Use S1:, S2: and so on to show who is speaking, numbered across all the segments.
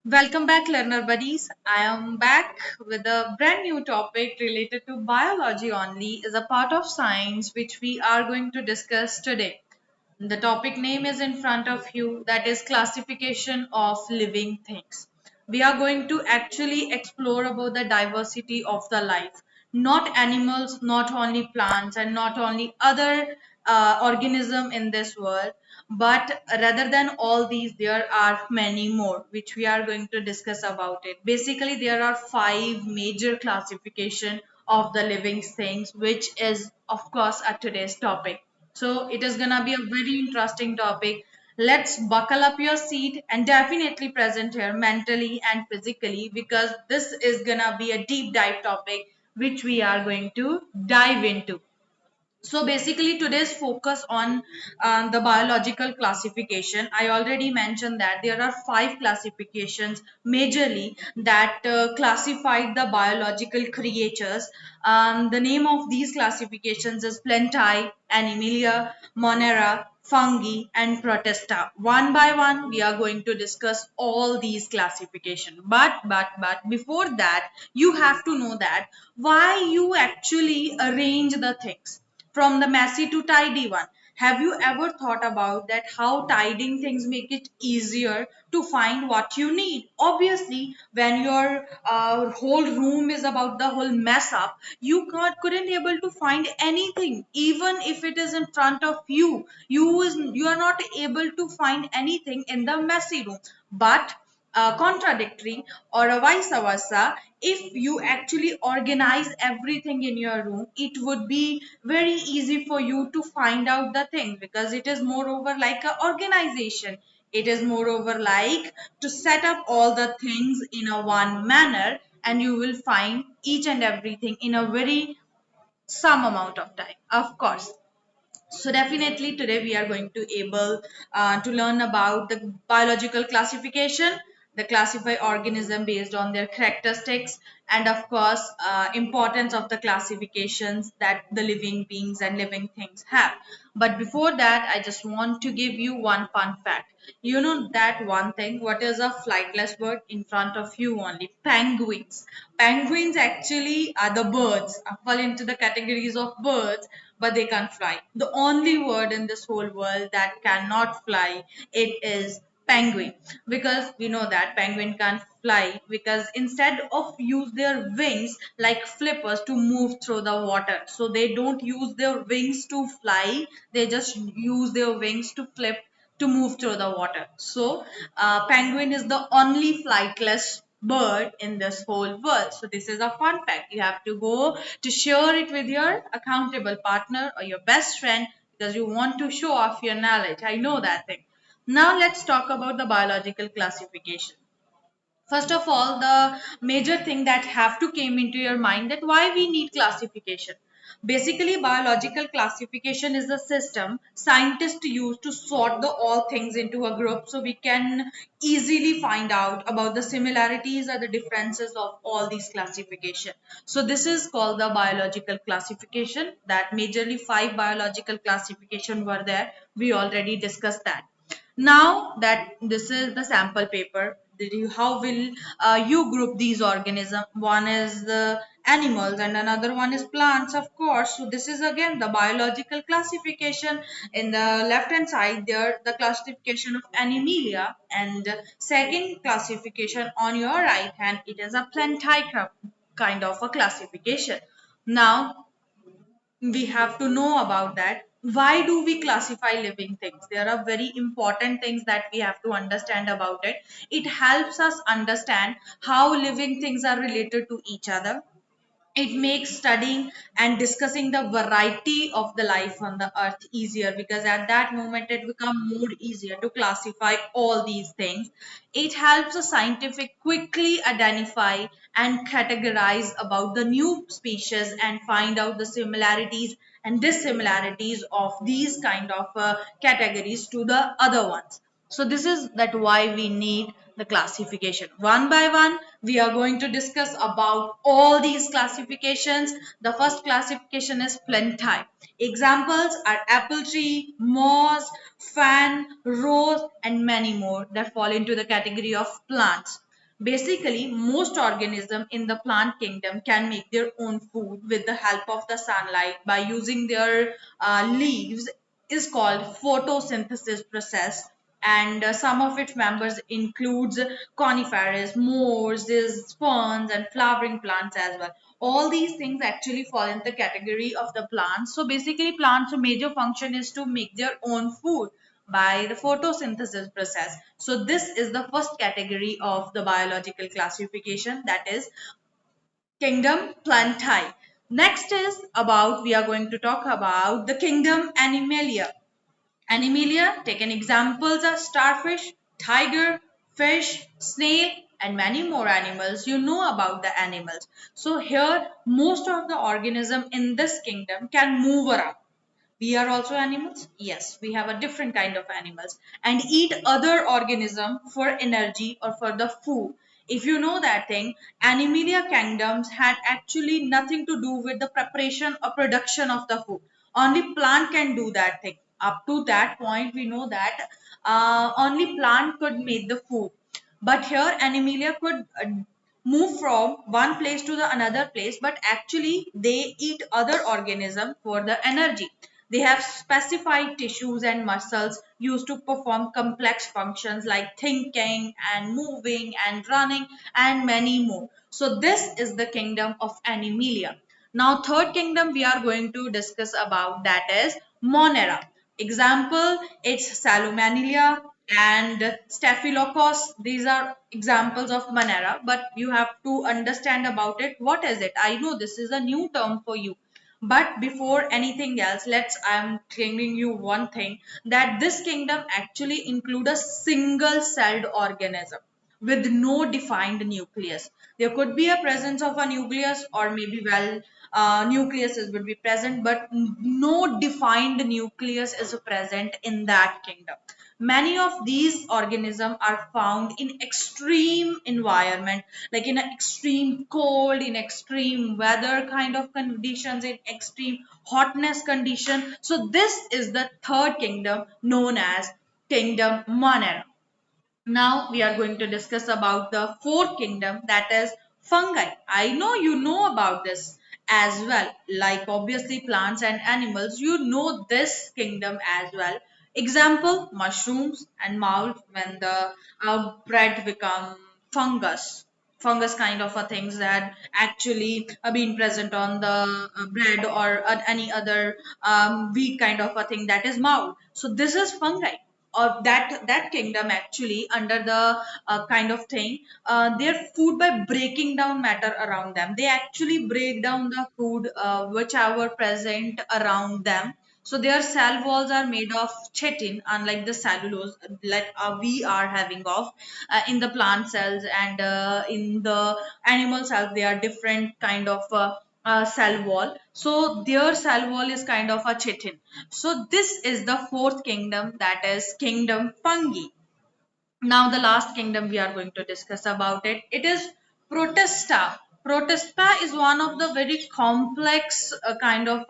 S1: Welcome back, learner buddies. I am back with a brand new topic related to biology only, is a part of science which we are going to discuss today. The topic name is in front of you, that is classification of living things. We are going to actually explore about the diversity of the life, not animals, not only plants, and not only other organism in this world, but rather than all these there are many more which we are going to discuss about it. Basically there are five major classification of the living things, which is of course a today's topic. So it is gonna be a very interesting topic. Let's buckle up your seat and definitely present here mentally and physically, because this is gonna be a deep dive topic which we are going to dive into. So basically today's focus on the biological classification. I already mentioned that there are five classifications majorly that classify the biological creatures. The name of these classifications is Plantae, Animalia, Monera, fungi and protista. One by one we are going to discuss all these classification, but before that you have to know that why you actually arrange the things from the messy to tidy one. Have you ever thought about that how tidying things make it easier to find what you need? Obviously, when your whole room is about the whole mess up, you couldn't able to find anything, even if it is in front of you. You are not able to find anything in the messy room. But contradictory or a vice versa, if you actually organize everything in your room, it would be very easy for you to find out the things, because it is moreover like a organization. It is moreover like to set up all the things in a one manner, and you will find each and everything in a very some amount of time, of course. So definitely today we are going to able to learn about the biological classification, the classify organism based on their characteristics, and of course importance of the classifications that the living beings and living things have. But before that, I just want to give you one fun fact. You know that one thing, what is a flightless bird in front of you only? Penguins. Penguins actually are the birds, fall into the categories of birds, but they can't fly. The only word in this whole world that cannot fly, it is penguin. Because we know that penguin can't fly, because instead of use their wings like flippers to move through the water, so they don't use their wings to fly, they just use their wings to flip to move through the water. So, penguin is the only flightless bird in this whole world. So, this is a fun fact. You have to go to share it with your accountable partner or your best friend, because you want to show off your knowledge. I know that thing. Now, let's talk about the biological classification. First of all, the major thing that have to came into your mind, that why we need classification. Basically biological classification is the system scientists use to sort the all things into a group, so we can easily find out about the similarities or the differences of all these classification. So this is called the biological classification. That majorly five biological classification were there, we already discussed that. Now that this is the sample paper, how will you group these organisms? One is the animals and another one is plants, of course. So this is again the biological classification. In the left hand side there, the classification of Animalia, and second classification on your right hand, it is a Plantae kind of a classification. Now we have to know about that. Why do we classify living things? There are very important things that we have to understand about it. It helps us understand how living things are related to each other. It makes studying and discussing the variety of the life on the earth easier, because at that moment it becomes more easier to classify all these things. It helps a scientific quickly identify and categorize about the new species and find out the similarities and dissimilarities of these kind of categories to the other ones. So this is that why we need the classification. One by one, we are going to discuss about all these classifications. The first classification is Plantae. Examples are apple tree, moss, fan, rose, and many more that fall into the category of plants. Basically, most organisms in the plant kingdom can make their own food with the help of the sunlight by using their leaves is called photosynthesis process, and some of its members includes conifers, mosses, ferns, and flowering plants as well. All these things actually fall in the category of the plants. So basically, plants' major function is to make their own food by the photosynthesis process. So this is the first category of the biological classification, that is kingdom Plantae. Next is about, we are going to talk about the kingdom Animalia. Animalia, taken examples are starfish, tiger, fish, snail, and many more animals. You know about the animals. So here, most of the organism in this kingdom can move around. We are also animals. Yes, we have a different kind of animals and eat other organism for energy or for the food. If you know that thing, Animalia kingdoms had actually nothing to do with the preparation or production of the food. Only plant can do that thing. Up to that point, we know that only plant could make the food. But here, Animalia could move from one place to the another place, but actually they eat other organism for the energy. They have specified tissues and muscles used to perform complex functions like thinking and moving and running and many more. So this is the kingdom of Animalia. Now third kingdom we are going to discuss about, that is Monera. Example, it's Salmonella and Staphylococcus. These are examples of Monera, but you have to understand about it. What is it? I know this is a new term for you. But before anything else, I'm claiming you one thing, that this kingdom actually include a single celled organism with no defined nucleus. There could be a presence of a nucleus, or maybe nucleus would be present, but no defined nucleus is present in that kingdom. Many of these organisms are found in extreme environment, like in an extreme cold, in extreme weather kind of conditions, in extreme hotness condition. So this is the third kingdom known as kingdom Monera. Now we are going to discuss about the fourth kingdom, that is fungi. I know you know about this as well. Like obviously plants and animals, you know this kingdom as well. Example, mushrooms and mold when the bread become fungus. Fungus kind of a things that actually been present on the bread or any other weak kind of a thing, that is mold. So this is fungi or that kingdom actually under the kind of thing, their food by breaking down matter around them. They actually break down the food which are present around them. So their cell walls are made of chitin, unlike the cellulose that we are having of in the plant cells, and in the animal cells they are different kind of cell wall. So their cell wall is kind of a chitin. So this is the fourth kingdom, that is kingdom fungi. Now the last kingdom we are going to discuss about it. It is Protista. Protista is one of the very complex kind of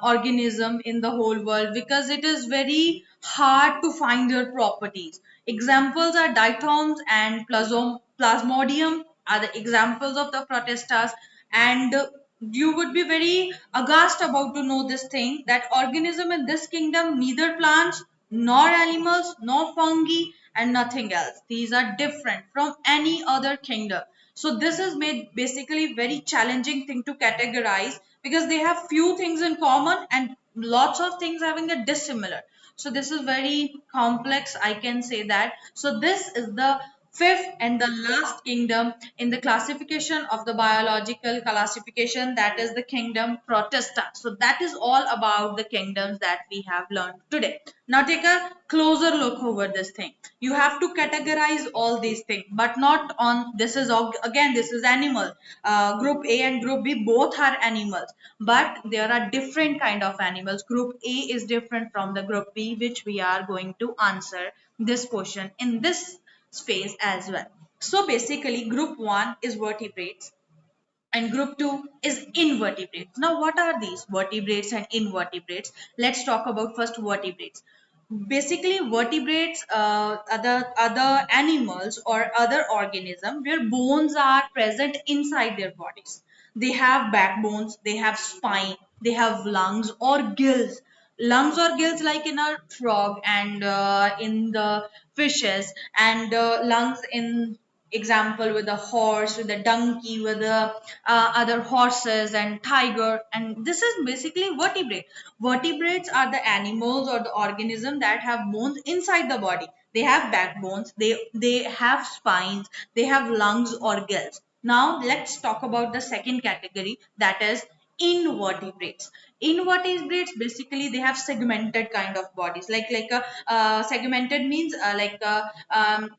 S1: organism in the whole world, because it is very hard to find their properties. Examples are diatoms and plasmodium are the examples of the Protistas. And you would be very aghast about to know this thing, that organism in this kingdom neither plants nor animals nor fungi and nothing else. These are different from any other kingdom. So this is made basically very challenging thing to categorize, because they have few things in common and lots of things having a dissimilar. So this is very complex, I can say that. So this is the fifth and the last kingdom in the classification of the biological classification, that is the kingdom Protista. So that is all about the kingdoms that we have learned today. Now take a closer look over this thing. You have to categorize all these things, but not on this is again this is animal. Group A and group B both are animals, but there are different kind of animals. Group A is different from the group B, which we are going to answer this question in this space as well. So basically group 1 is vertebrates and group 2 is invertebrates. Now what are these vertebrates and invertebrates? Let's talk about first vertebrates. Basically vertebrates, other animals or other organisms where bones are present inside their bodies. They have backbones, they have spine, they have lungs or gills. Lungs or gills like in a frog and in the fishes, and lungs in example with a horse, with a donkey, with the other horses and tiger. And this is basically vertebrate. Vertebrates are the animals or the organism that have bones inside the body. They have backbones, they have spines, they have lungs or gills. Now let's talk about the second category, that is invertebrates. Invertebrates basically they have segmented kind of bodies, like a segmented means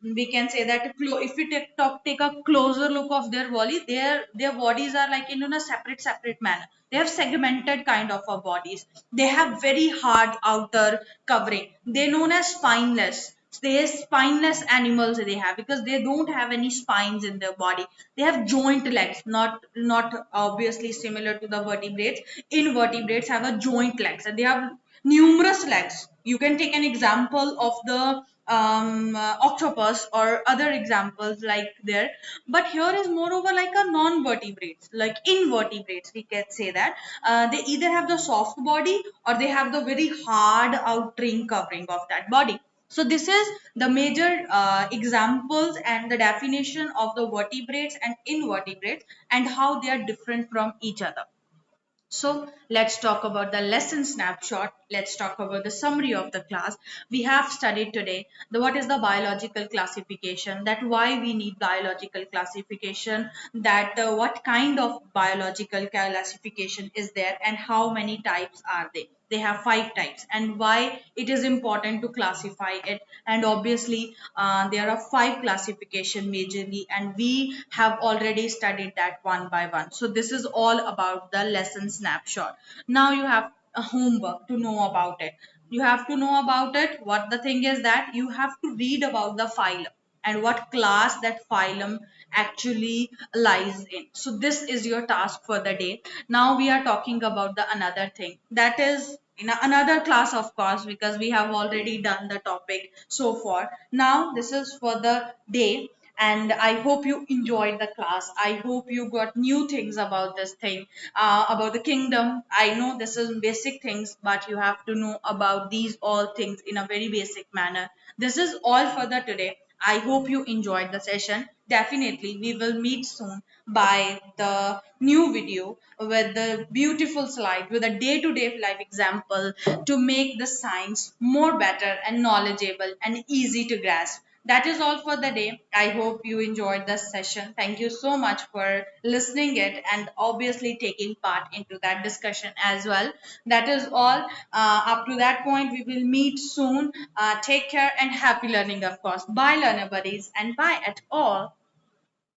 S1: we can say that if we take a closer look of their body, their bodies are like in a separate manner. They have segmented kind of a bodies. They have very hard outer covering. They're known as spineless. They spineless animals they have because they don't have any spines in their body. They have joint legs, not obviously similar to the vertebrates. Invertebrates have a joint legs and they have numerous legs. You can take an example of the octopus or other examples like there. But here is moreover like a non-vertebrates, like invertebrates we can say that. They either have the soft body or they have the very hard outer covering of that body. So this is the major examples and the definition of the vertebrates and invertebrates and how they are different from each other. So let's talk about the lesson snapshot. Let's talk about the summary of the class. We have studied today the what is the biological classification, that why we need biological classification, that what kind of biological classification is there and how many types are they. They have five types and why it is important to classify it. And obviously there are five classification majorly and we have already studied that one by one. So this is all about the lesson snapshot. Now you have a homework to know about it. You have to know about it. What the thing is that you have to read about the phylum and what class that phylum actually lies in. So this is your task for the day. Now we are talking about the another thing, that is in another class of course, because we have already done the topic so far. Now this is for the day and I hope you enjoyed the class. I hope you got new things about this thing, about the kingdom. I know this is basic things, but you have to know about these all things in a very basic manner. This is all for the today. I hope you enjoyed the session. Definitely, we will meet soon by the new video with the beautiful slide with a day-to-day life example to make the science more better and knowledgeable and easy to grasp. That is all for the day. I hope you enjoyed the session. Thank you so much for listening it and obviously taking part into that discussion as well. That is all. Up to that point, we will meet soon. Take care and happy learning, of course. Bye, learner buddies, and bye at all.